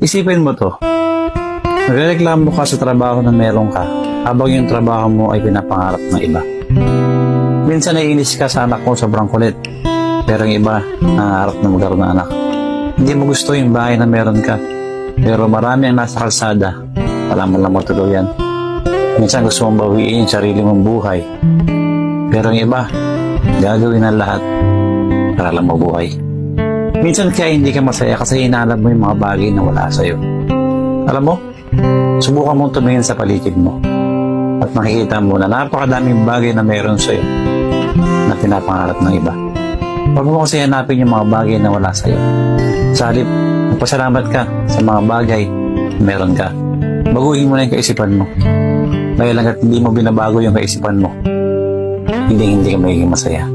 Isipin mo to. Nagreklamo ka sa trabaho na meron ka habang yung trabaho mo ay pinapangarap ng iba. Minsan naiinis ka sa anak mo sobrang kulit. Pero yung iba, nangarap na magkaroon ng anak. Hindi mo gusto yung bahay na meron ka. Pero marami ang nasa kalsada. Wala mo lang matuluyan. Minsan gusto mong bawiin yung sarili mong buhay. Pero yung iba, gagawin ang lahat para lang mabuhay. Minsan kaya hindi ka masaya kasi hinalab mo yung mga bagay na wala sa'yo. Alam mo, subukan mong tumingin sa paligid mo at makikita mo na napakadaming bagay na meron sa'yo na pinapangarap ng iba. Huwag mo kasi hanapin yung mga bagay na wala sa'yo. Sa halip, magpasalamat ka sa mga bagay na meron ka. Baguhin mo na yung kaisipan mo. Dahil hanggat hindi mo binabago yung kaisipan mo, hindi ka magiging masaya.